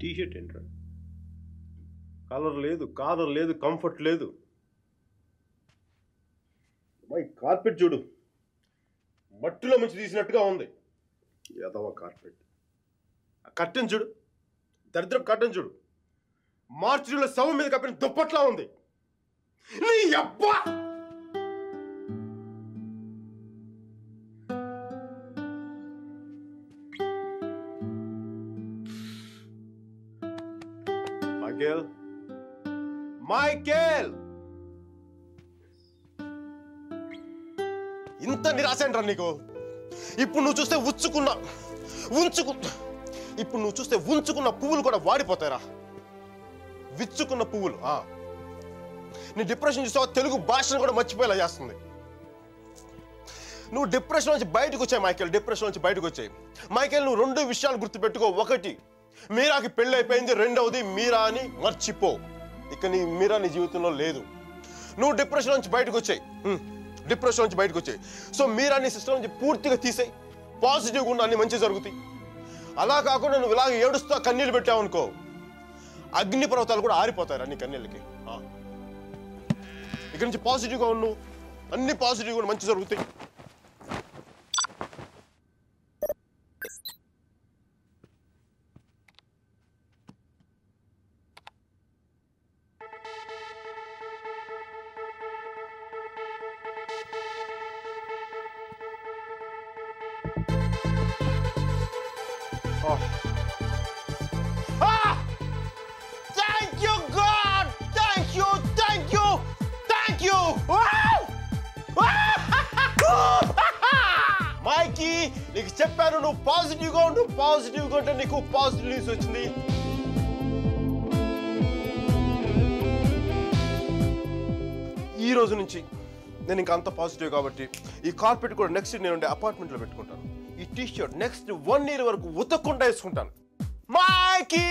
T shirt ఏంట్రా? Colour లేదు, caller లేదు, కంఫర్ట్ లేదు. మై కార్పెట్ చూడు, మట్టిలో ముంచి తీసినట్టుగా ఉంది. ఏదవ కార్పెట్. ఆ కట్టెన్ చూడు, దరిద్రం కట్టెన్ చూడు, మార్చిలో శవం మీద కప్పిన దుప్పట్లా ఉంది. నీ అబ్బా! మైకేల్, ఇంత నిరాశంట్రా నీకు? ఇప్పుడు నువ్వు చూస్తే ఉంచుకున్న పువ్వులు కూడా వాడిపోతాయిరా. విచ్చుకున్న పువ్వులు. నీ డిప్రెషన్ చూసావా? తెలుగు భాషను కూడా మర్చిపోయేలా చేస్తుంది. నువ్వు డిప్రెషన్ నుంచి బయటకు వచ్చాయి మైకేల్, డిప్రెషన్ నుంచి బయటకు వచ్చాయి మైకేల్. నువ్వు 2 విషయాలు గుర్తుపెట్టుకో. 1, మీరాకి పెళ్ళి అయిపోయింది. 2వది, మీరా అని మర్చిపో. ఇక మీరా నీ జీవితంలో లేదు. నువ్వు డిప్రెషన్ నుంచి బయటకు వచ్చాయి. సో మీరా నీ సిస్టమ్ నుంచి పూర్తిగా తీసేయి. పాజిటివ్గా ఉన్న అన్ని మంచి జరుగుతాయి. అలా కాకుండా నువ్వు ఇలాగ ఏడుస్తా కన్నీళ్ళు పెట్టావు అనుకో, అగ్ని పర్వతాలు కూడా ఆరిపోతాయి నీ కన్నీళ్ళకి. ఇక్కడి నుంచి పాజిటివ్గా ఉన్నావు, అన్ని పాజిటివ్గా మంచి జరుగుతాయి. Thank you, God! Thank you! మైకీ, నీకు చెప్పాను నువ్వు పాజిటివ్గా ఉండు. పాజిటివ్గా ఉంటే నీకు పాజిటివ్ న్యూస్ వచ్చింది. ఈ రోజు నుంచి నేను ఇంకా అంత పాజిటివ్ కాబట్టి ఈ కార్పెట్ కూడా నెక్స్ట్ నేను అపార్ట్మెంట్లో పెట్టుకుంటాను. ఈ టీషర్ట్ నెక్స్ట్ 1 year వరకు ఉతకకుండా వేసుకుంటాను. Mikey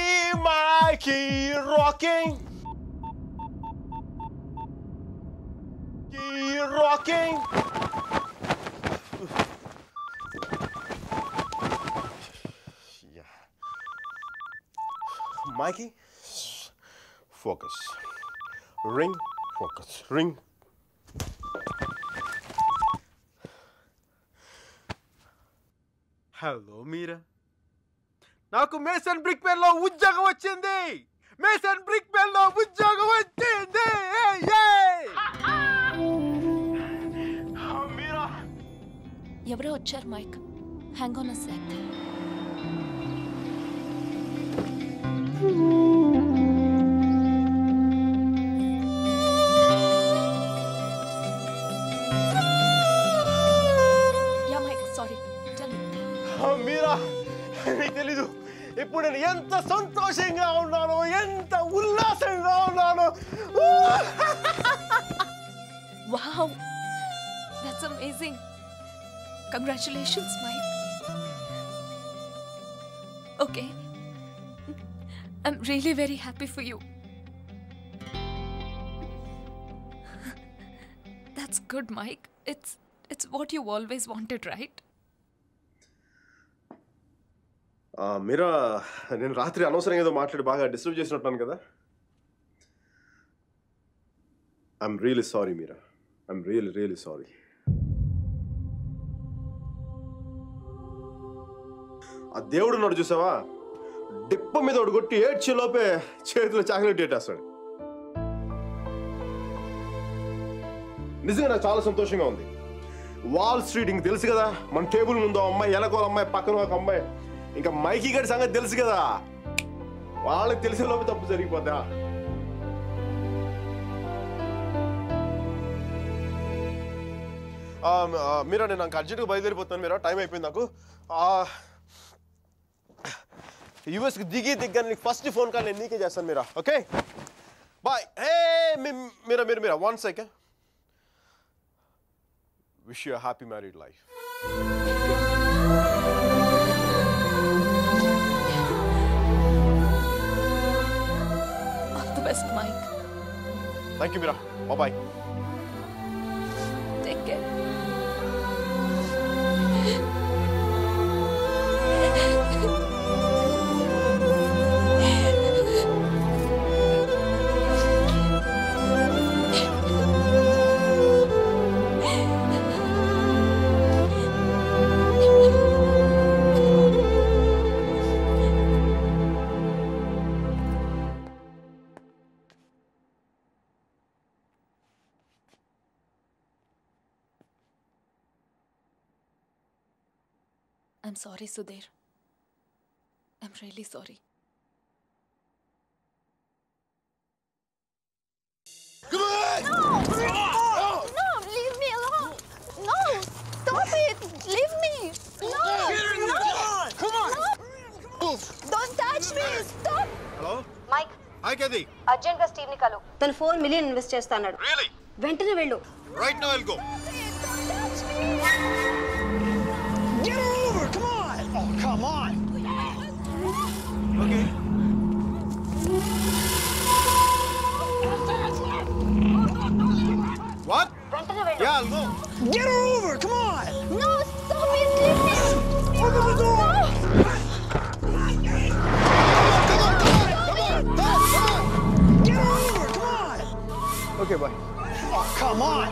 rocking, Mikey, focus. Ring, focus. Ring. Hello Meera, నాకు మేసన్ బ్రిక్ పెన్ లో ఉద్యోగం వచ్చింది. మీరా, ఎవరో వచ్చారు Mike. Hang on a sec. Ya Mike, sorry. Meera, నీకు తెలీదు ఇప్పుడు నేను ఎంత సంతోషంగా ఉన్నానో, ఎంత ఉల్లాసంగా ఉన్నానో. Wow, that's amazing. Congratulations Mike. Okay, I'm really very happy for you. That's good, Mike. It's what you always wanted, right? మీరా, నేను రాత్రి అనవసరంగా ఏదో మాట్లాడి బాగా డిస్టర్బ్ చేసినట్టున్నాను కదా. I'm really sorry Meera, I'm really sorry. ఆ దేవుడు ఉన్నాడు చూసావా, డిప్ప మీద ఒకటి కొట్టి ఏడ్చేలోపే చేతిలో చాక్లెట్ ఏటేస్తాడు. నిజంగా నాకు చాలా సంతోషంగా ఉంది. వాల్ స్ట్రీట్ ఇంక తెలుసు కదా, మన టేబుల్ ముందు అమ్మాయి, ఎలకోల అమ్మాయి, పక్కన ఒక అమ్మాయి, ఇంకా మైకీ గారి సంగతి తెలుసు కదా, వాళ్ళకి తెలిసే లోపే తప్పు జరిగిపోద్దా. మీరా, నేను నాకు అర్జెంట్గా బయలుదేరిపోతాను. మీరా, టైం అయిపోయింది నాకు. యూఎస్కి దిగ్గా నీకు ఫస్ట్ ఫోన్ కాల్ నేను నీకే చేస్తాను Meera. Okay, bye. Hey Meera, 1 second. Wish you happy married life. All the best, Mike. Thank you Meera. Bye. Take care. I'm sorry, Sudhir. I'm really sorry. No, leave me alone. No, stop it. Leave me. No, Come on! don't touch me. Stop. Hello? Mike Hi, Kathy. Urgent గా Steve ని కలు తను $4 million invest చేస్తా అన్నాడు. Really? వెంటనే వెళ్ళు. Right now I'll go. Don't touch me. Get her over! Come on! Oh, come on! Okay. What? వెంటనే వెళ్ళు. Yeah, I'll go. Get her over! Come on! No, stop it. Leave me. Open the door! Get her over! Come on! Okay, bye. Oh, come on!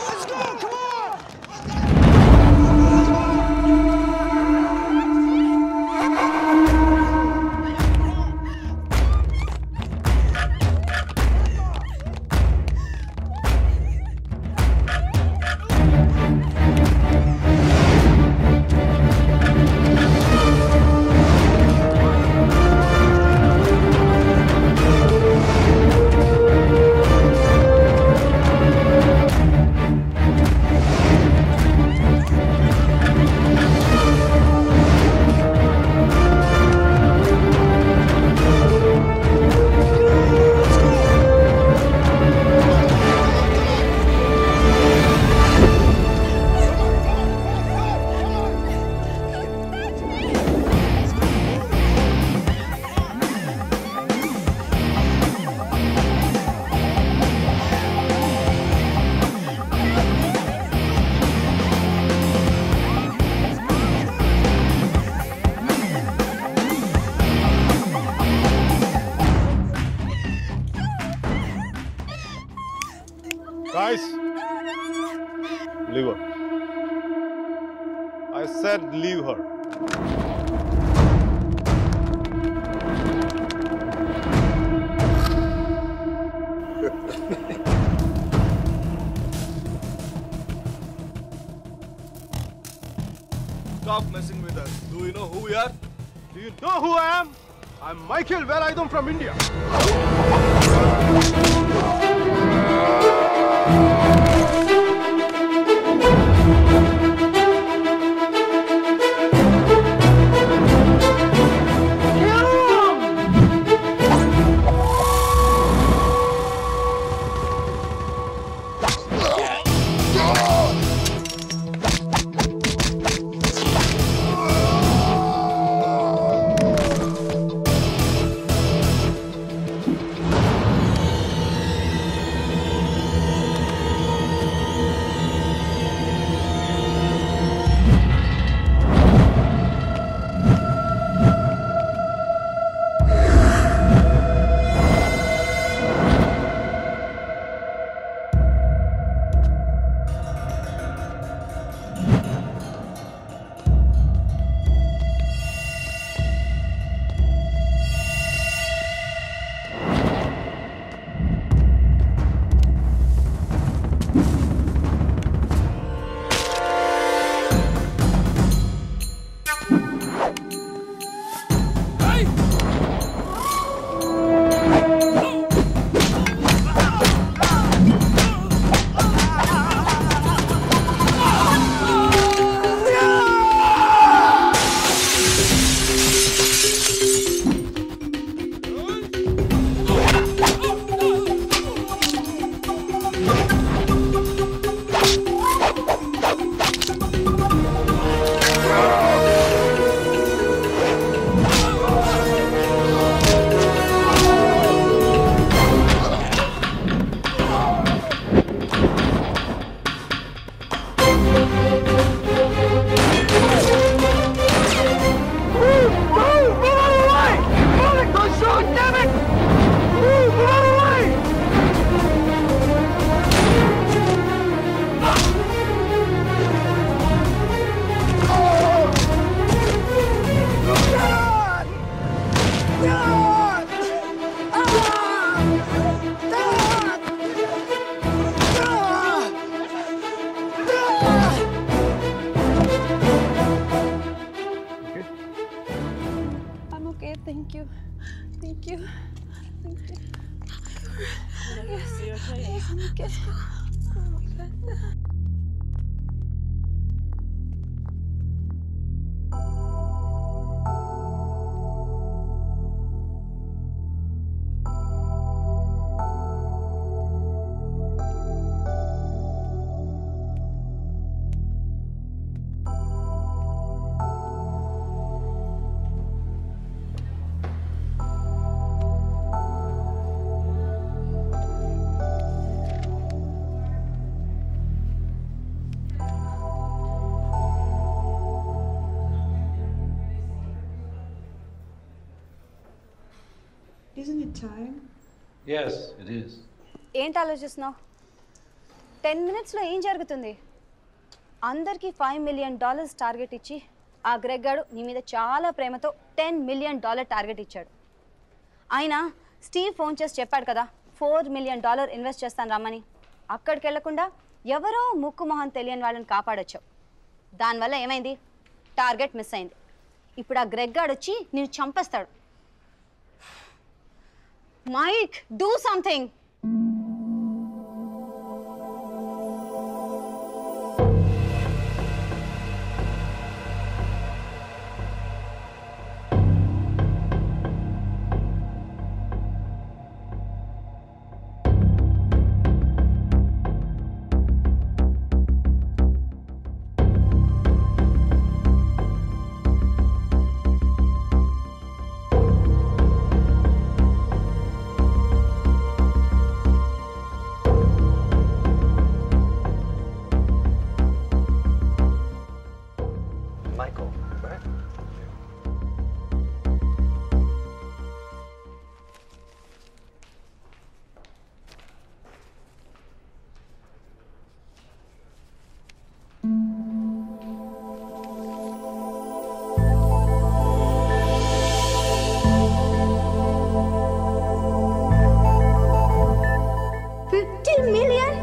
Let's go! Come on! Guys, leave her. I said leave her. Stop messing with us. Do you know who we are? Do you know who I am? I'm Michael Velayudham from India. Isn't it time? Yes, it is. ఏంటి ఆలోచిస్తున్నావు? 10 minutesలో ఏం జరుగుతుంది? అందరికీ $5 million target ఇచ్చి ఆ Greg గాడు నీ మీద చాలా ప్రేమతో $10 million టార్గెట్ ఇచ్చాడు. అయినా స్టీవ్ ఫోన్ చేసి చెప్పాడు కదా $4 million ఇన్వెస్ట్ చేస్తాను రమ్మని. అక్కడికి వెళ్లకుండా ఎవరో ముక్కు మొహం తెలియని వాళ్ళని కాపాడొచ్చావు. దానివల్ల ఏమైంది? టార్గెట్ మిస్ అయింది. ఇప్పుడు ఆ గ్రెగ్ గాడు వచ్చి నిన్ను చంపేస్తాడు. Mike, do something! Michael, right? $50 million?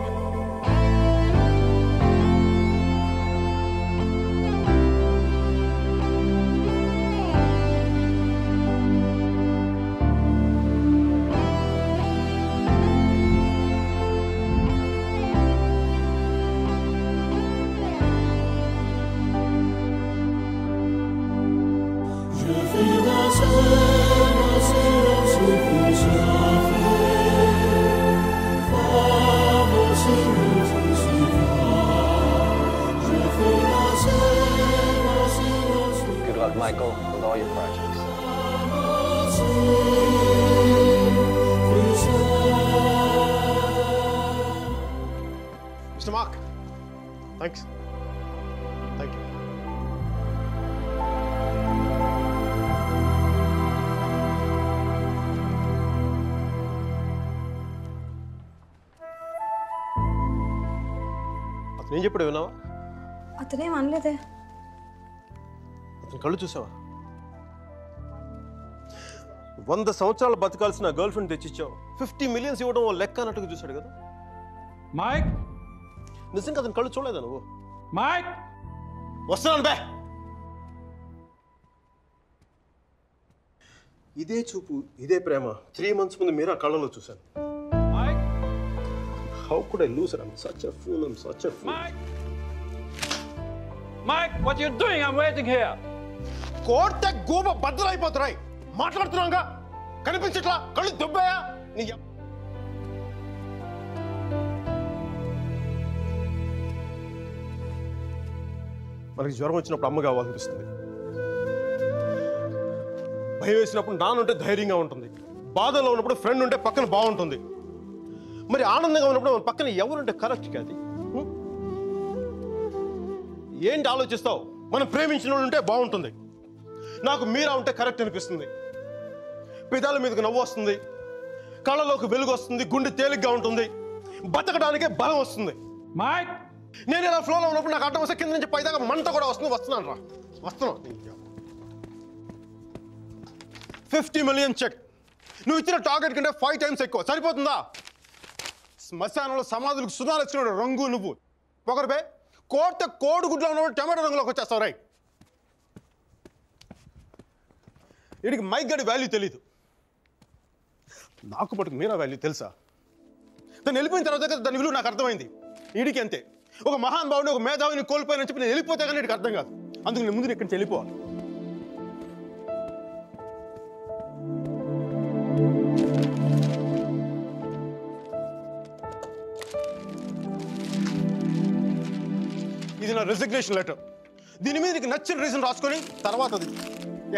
Good luck, Michael, with all your projects. Mr. Mark, thanks. Thank you. అతను ఏం చెప్పాడు విన్నావా? అతనేం అనలేదే. అతని కళ్ళు చూసావా? 100 సంవత్సరాలు బతకాల్సిన గర్ల్ ఫ్రెండ్ తెచ్చిచ్చావు. 50 million ఇవ్వడం లెక్క అన్నట్టుగా చూశాడు కదా. Mike! నిజంగా అతని కళ్ళు చూడలేదా నువ్వు? Mike! వస్తున్నాను బే. ఇదే చూపు, ఇదే ప్రేమ 3 months ముందు మీరు ఆ కళ్ళలో చూశాను. Mike! How could I lose her? I'm such a fool. I'm such a fool. Mike! Mike, what are you doing? I'm waiting here. కోర్త గోబ బద్దలైపోతున్నాయి. మాట్లాడుతున్నాగా కనిపించట్లా? కళ్ళు దుబ్బాయా? నీ మనకి జ్వరం వచ్చినప్పుడు అమ్మ కావాలనిపిస్తుంది. భయం వేసినప్పుడు నాన్న ఉంటే ధైర్యంగా ఉంటుంది. బాధలో ఉన్నప్పుడు ఫ్రెండ్ ఉంటే పక్కన బాగుంటుంది. మరి ఆనందంగా ఉన్నప్పుడు మన పక్కన ఎవరుంటే కరెక్ట్ కాదు. ఏంటి ఆలోచిస్తావు? మనం ప్రేమించిన వాళ్ళు ఉంటే బాగుంటుంది. నాకు మీరా ఉంటే కరెక్ట్ అనిపిస్తుంది. పెదాల మీదకి నవ్వు వస్తుంది, కళ్ళలోకి వెలుగు వస్తుంది, గుండె తేలిగ్గా ఉంటుంది, బతకడానికే బలం వస్తుంది. Mike! నేను ఇలా ఫ్లోలో ఉన్నప్పుడు నాకు అడ్డం వస్తే కింద నుంచి పైదాకా మంట కూడా వస్తుంది. వస్తున్నాను రా, వస్తున్నాను. 50 million చెక్. నువ్వు ఇచ్చిన టార్గెట్ కంటే 5 times ఎక్కువ. సరిపోతుందా? శ్మశానంలో సమాధులకు సుధాలు వచ్చినాడు రంగు నువ్వు. పొగరుపై కోడిగుడ్లో ఉన్నప్పుడు టమాటో రంగులోకి వచ్చేస్తావు. రై, వీడికి మైక్ గడి వాల్యూ తెలీదు. నాకు మటుకు మీరా వాల్యూ తెలుసా? తను వెళ్ళిపోయిన తర్వాత కదా దాని విలువ నాకు అర్థమైంది. వీడికి అంతే. ఒక మహానుభావుని ఒక మేధావిని కోల్పోయినని చెప్పి నేను వెళ్ళిపోతే కానీ వీడికి అర్థం కాదు. అందుకు నేను ముందు ఇక్కడి నుంచి వెళ్ళిపోవాలి. ఇది నా రెసిగ్నేషన్ లెటర్. దీని మీద నీకు నచ్చిన రీజన్ రాసుకొని తర్వాత అది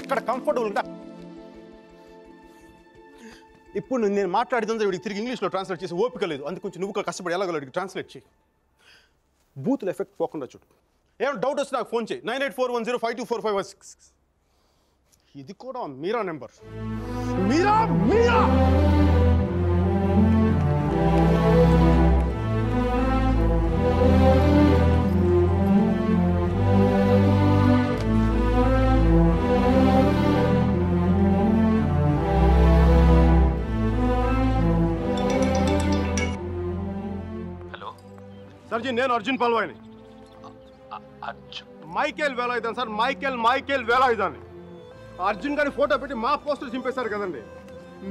ఎక్కడ కంఫర్టబుల్ ఉంటా. ఇప్పుడు నేను మాట్లాడితే వీడికి తిరిగి ఇంగ్లీష్లో ట్రాన్స్లేట్ చేసి ఓపిక లేదు. అందుకు కొంచెం నువ్వు కష్టపడి ఎలాగో ట్రాన్స్లేట్ చేయి. బూతుల ఎఫెక్ట్ పోకుండా చూడు. ఏమైనా డౌట్ వస్తే నాకు ఫోన్ చేయి. 9841052456. ఇది కూడా మీరా నెంబర్. మీరా మీరా సర్జీ, నేను Arjun పల్వాయిని. Michael వేలాయుధాన్ sir, Michael వేలాయుధాన్ని. Arjun గారి ఫోటో పెట్టి మా పోస్టర్ చింపేశారు కదండి.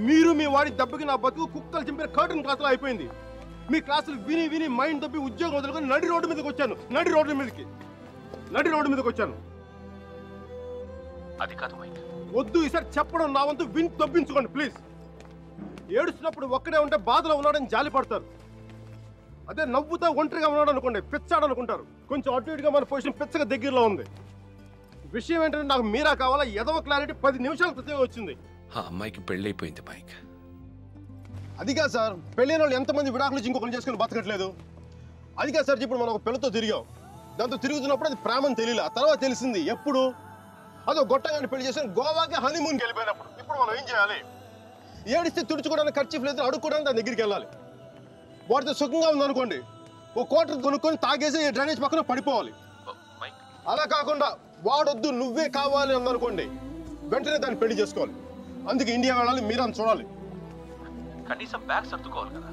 మీరు మీ వాడి దెబ్బకి నా బతుకు కుక్కలు చింపిన కర్టన్ క్లాసులో అయిపోయింది. మీ క్లాసులు విని విని మైండ్ దబ్బి ఉద్యోగం వదులుకొని నడి రోడ్డు మీదకి వచ్చాను. నడి రోడ్డు మీదకి వచ్చాను. అది కాదు మైక్. వద్దు, ఈసారి చెప్పడం నా వంతు విని తప్పించుకోండి ప్లీజ్. ఏడుస్తున్నప్పుడు ఒక్కడే ఉంటే బాధలో ఉన్నాడని జాలి పడతారు. అదే నవ్వుతా ఒంటరిగా ఉన్నాడు అనుకోండి, పిచ్చాడు అనుకుంటారు. కొంచెం అటు ఇటుగా మన పొజిషన్ పిచ్చగా దగ్గరలో ఉంది. విషయం ఏంటంటే నాకు మీరా కావాలా? ఎదవ క్లారిటీ 10 నిమిషాల క్రితం వచ్చింది. ఆ అమ్మాయికి పెళ్ళైపోయింది మైక్. అదిగా సార్, పెళ్ళైన వాళ్ళు ఎంతమంది విడాకులు నుంచి ఇంకొకరు చేసుకుని బతకట్లేదు. అదిగా సార్, ఇప్పుడు మనం ఒక పిల్లతో తిరిగాం. దాంతో తిరుగుతున్నప్పుడు అది ప్రేమని తెలియలే. ఆ తర్వాత తెలిసింది. ఎప్పుడు? అదో గొట్టగాని పెళ్లి చేసిన గోవాకి హనీమూన్కి వెళ్ళిపోయినప్పుడు. ఇప్పుడు మనం ఏం చేయాలి? ఏడిస్తే తుడుచుకోవడానికి ఖర్చు లేదు, అడుక్కోవడానికి దాని దగ్గరికి వెళ్ళాలి. వాడితో సుఖంగా ఉందనుకోండి, ఓ క్వార్టర్ కొనుక్కొని తాగేసి డ్రైనేజ్ పక్కన పడిపోవాలి. అలా కాకుండా వాడొద్దు నువ్వే కావాలి అందనుకోండి, వెంటనే దాన్ని పెళ్లి చేసుకోవాలి. అందుకే ఇండియా వెళ్ళాలి, మీరా చూడాలి. కనీసం బ్యాగ్ సర్దుకోవాలి కదా.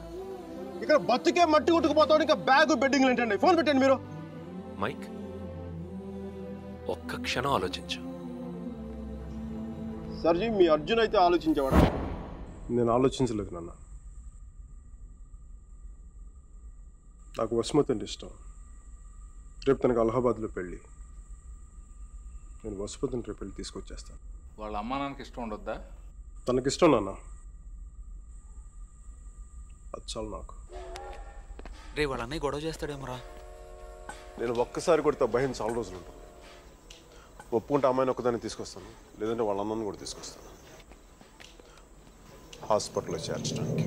ఇక్కడ బతుకే మట్టి కొట్టుకుపోతాడు, ఇంకా బ్యాగ్ బెడ్డింగ్ ఏంటండి? ఫోన్ పెట్టండి మీరు. మైక్, ఒక్క క్షణం ఆలోచించు. సర్జీ, మీ అర్జున్ అయితే ఆలోచించేవాడా? నేను ఆలోచించలేదు నాన్న. నాకు వసుమతి అంటే ఇష్టం. రేపు తనకు అలహాబాద్లో పెళ్ళి. నేను వసుమతిని రేపు పెళ్ళి తీసుకొచ్చేస్తాను. వాళ్ళ అమ్మా నాన్నకి ఇష్టం ఉండొద్దా? తనకిష్టం నాన్న, అది చాలు నాకు. రే వాళ్ళ అన్నయ్య గొడవ చేస్తాడేమోరా. నేను ఒక్కసారి కొడితే భయం చాలా రోజులు ఉంటుంది. ఒప్పుకుంటే అమ్మాయిని ఒక్కదాన్ని తీసుకొస్తాను, లేదంటే వాళ్ళ అమ్మని కూడా తీసుకొస్తాను హాస్పిటల్లో చేర్చడానికి.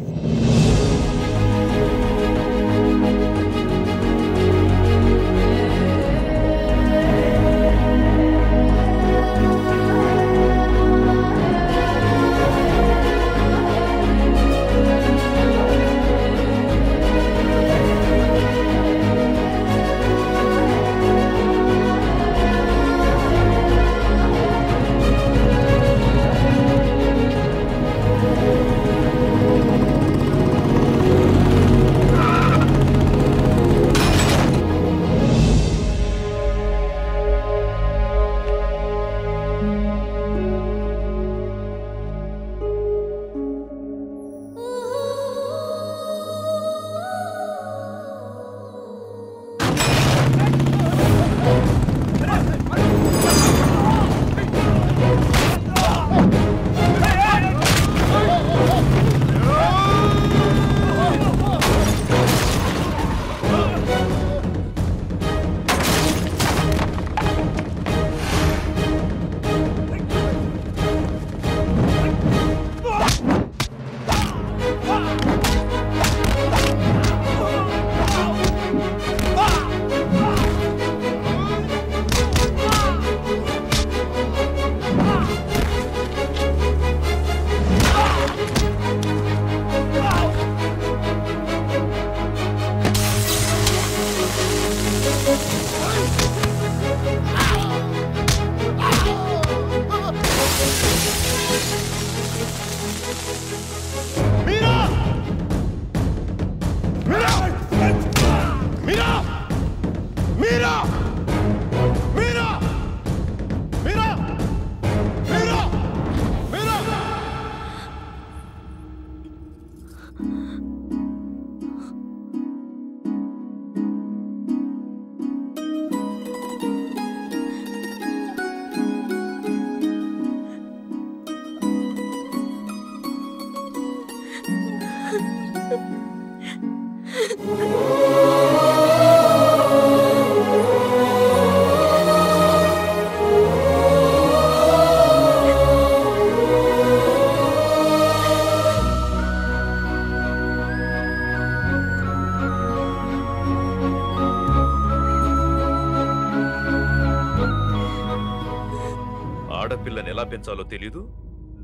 ఎలా పెంచాలో తెలీదు,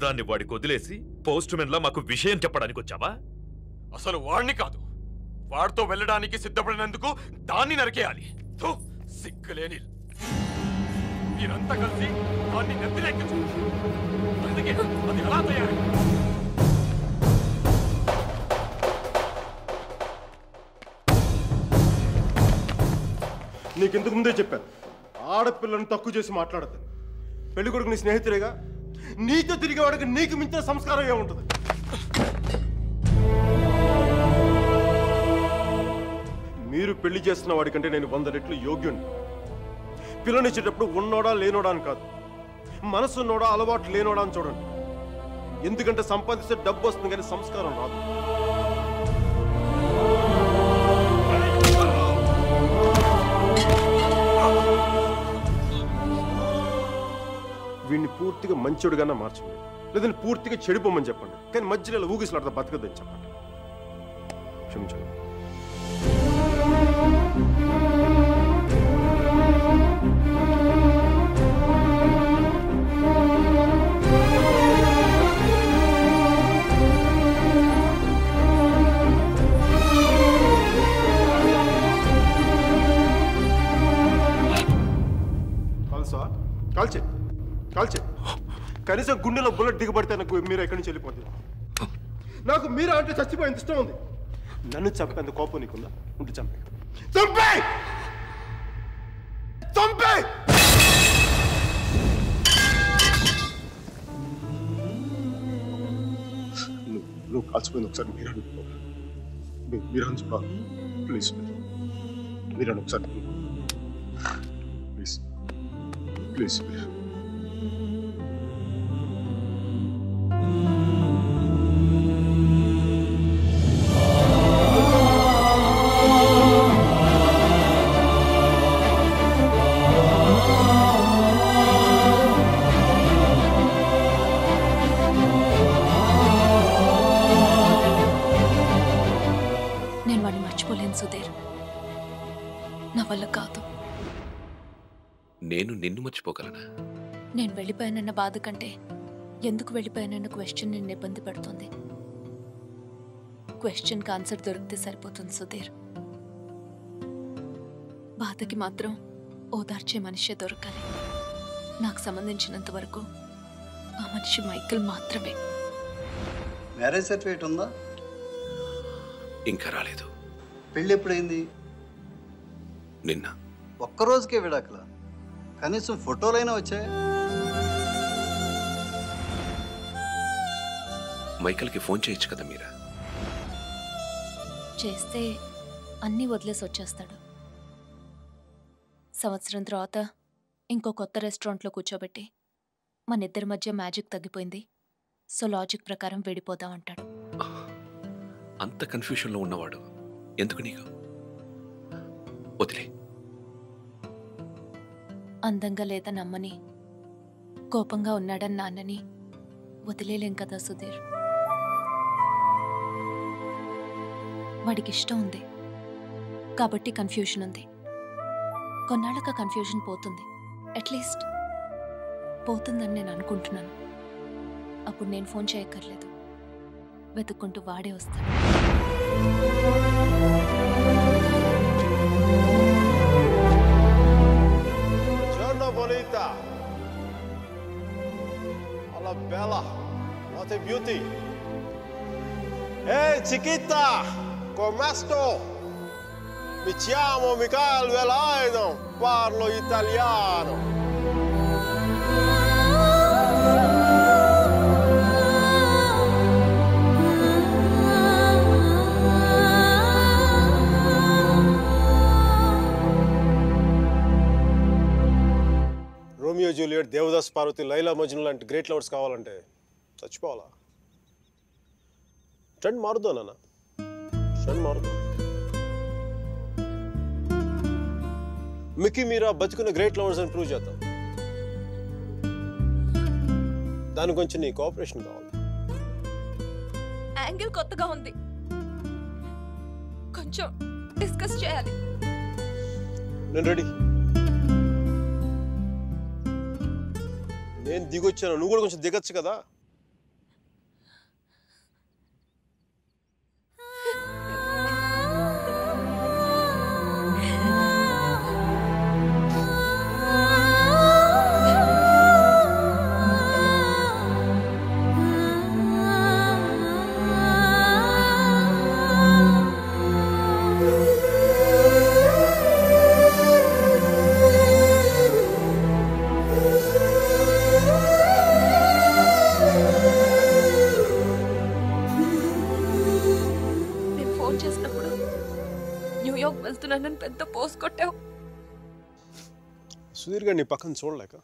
దాన్ని వాడికి వదిలేసి పోస్ట్ మెన్ లా మాకు విషయం చెప్పడానికి వచ్చావా? అసలు వాడిని కాదు, వాడితో వెళ్ళడానికి సిద్ధపడినందుకు దాన్ని నరికేయాలి. సిగ్గులేని మీరంతా కలిసి దాన్ని నెత్తిలెక్కించు. అందుకే అది ఎలా తయారు? నీకింతకు ముందే చెప్పాను, ఆడపిల్లను తక్కువ చేసి మాట్లాడద్దు. పెళ్లి కొడుకు నీ స్నేహితులేగా, నీతో తిరిగే వాడికి నీకు మించిన సంస్కారం ఏముంటుంది? మీరు పెళ్లి చేస్తున్న వాడికంటే నేను 100 రెట్లు యోగ్యుణ్ణి. పిల్లనిచ్చేటప్పుడు ఉన్నోడా లేనోడా అని కాదు, మనసున్నోడా అలవాటు లేనోడా అని చూడండి. ఎందుకంటే సంపాదిస్తే డబ్బు వస్తుంది కానీ సంస్కారం రాదు. వీడిని పూర్తిగా మంచోడుగానే మార్చండి, లేదని పూర్తిగా చెడిపోమని చెప్పండి. కానీ మధ్యలో ఇలా ఊగిసలాడతా బతకదని చెప్పండి. క్షమించండి. కాల్చే కనీసం గుండెలో బుల్లెట్ దిగబడితే నాకు మీరు ఎక్కడి నుంచి వెళ్ళిపోతుంది. నాకు మీరా అంటే చచ్చిపోయేంత ఇష్టం ఉంది. నన్ను చంపేంత కోపం నీకుందా? ఉంటే చంపే చంపే చంపే నువ్వు కాల్చిపోయింది ఒకసారి మీరా మీరా చూడాలి. ప్లీజ్ మీరా ఒకసారి ప్లీజ్ ప్లీజ్ మీరా. నేను వాడిని మర్చిపోలేను సుధీర్, నా వల్ల కాదు. నేను నిన్ను మర్చిపోగలనా? నేను వెళ్ళిపోయానన్న బాధ కంటే ఎందుకు వెళ్ళిపోయానన్న క్వశ్చన్ నిన్ను ఇబ్బంది పెడుతుంది. క్వశ్చన్కి ఆన్సర్ దొరికితే సరిపోతుంది సుధీర్. బాధకి మాత్రం ఓదార్చే మనిషే దొరకాలి. నాకు సంబంధించినంత వరకు ఆ మనిషి మైకేల్ మాత్రమే. మ్యారేజ్ సర్టిఫికేట్ ఉందా? ఇంకా రాలేదు. పెళ్ళి ఎప్పుడైంది? నిన్న. ఒక్కరోజుకే విడాకుల? కనీసం ఫోటోలైనా వచ్చాయి? మైకేల్కి ఫోన్ చేయొచ్చు కదా మీరా? చేస్తే అన్నీ వదిలేసి వచ్చేస్తాడు. సంవత్సరం తర్వాత ఇంకో కొత్త రెస్టారెంట్లో కూర్చోబెట్టి మన ఇద్దరి మధ్య మ్యాజిక్ తగ్గిపోయింది, సో లాజిక్ ప్రకారం విడిపోదాం అంటాడు. అంత కన్ఫ్యూషన్లో ఉన్నవాడు ఎందుకు నీకు? వదిలే. అందంగా లేదని అమ్మని, కోపంగా ఉన్నాడని నాన్నని వదిలేలేం కదా సుధీర్. వాడికి ఇష్టం ఉంది కాబట్టి కన్ఫ్యూషన్ ఉంది. కొన్నాళ్ళక కన్ఫ్యూషన్ పోతుంది, అట్లీస్ట్ పోతుందని నేను అనుకుంటున్నాను. అప్పుడు నేను ఫోన్ చేయక్కర్లేదు, వెతుక్కుంటూ వాడే వస్తాడు. Buongiorno bonita. Alla bella. What a beauty. Ehi chiquita, come sto? Mi chiamo Michael Velaino, parlo italiano. Romeo Juliet, Devdas Parvati, Laila Majnu లాంటి గ్రేట్ లవర్స్ కావాలంటే చచ్చిపోవాలా? ట్రెండ్ మారుద్దా నాన్న, ట్రెండ్ మారుద్దాం. మిక్కీ మీరా బతుకున్న గ్రేట్ లవర్స్ అని ప్రూవ్ చేద్దాం. దాని కొంచెం నీ కోఆపరేషన్ కావాలి. యాంగిల్ కొత్తగా ఉంది, కొంచెం డిస్కస్ చేయాలి. నేను రెడీ. నేను దిగొచ్చాను, నువ్వు కూడా కొంచెం దిగచ్చు కదా. వెళ్తున్నానని పెద్ద పోస్ట్ కొట్టావు. సుధీర్ గారు నీ పక్కన చూడలేక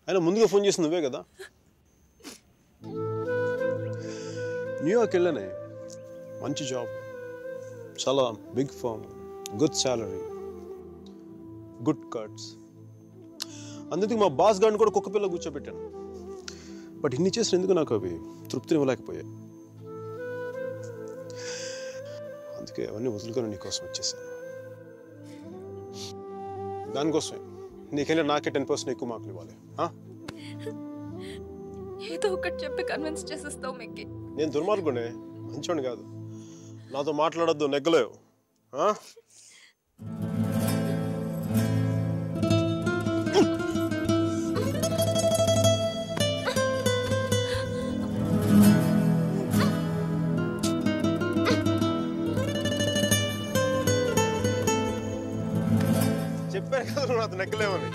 ఆయన ముందుగా ఫోన్ చేసి నువ్వే కదా. న్యూయార్క్ వెళ్ళానే, మంచి జాబ్, చాలా big firm, good salary, good cuts. అందుకే మా బాస్ గారిని కూడా కుక్క పిల్ల కూర్చోబెట్టాను. బట్ ఇన్ని చేసిన ఎందుకు నాకు అవి తృప్తిని ఇవ్వలేకపోయాయి. అందుకే అవన్నీ వదులుకొని నీకోసం వచ్చేసాను. దానికోసమే నీకెళ్ళి నాకే 10% ఎక్కువ మార్కులు ఇవ్వాలి. ఏదో ఒకటి చెప్పి కన్విన్స్ చేసేస్తావు మిక్కి. నేను దుర్మార్గునే, మంచోని కాదు. నాతో మాట్లాడొద్దు, నెగ్గలేవు. చెప్పాను కదా నాతో నెగ్గలేవని.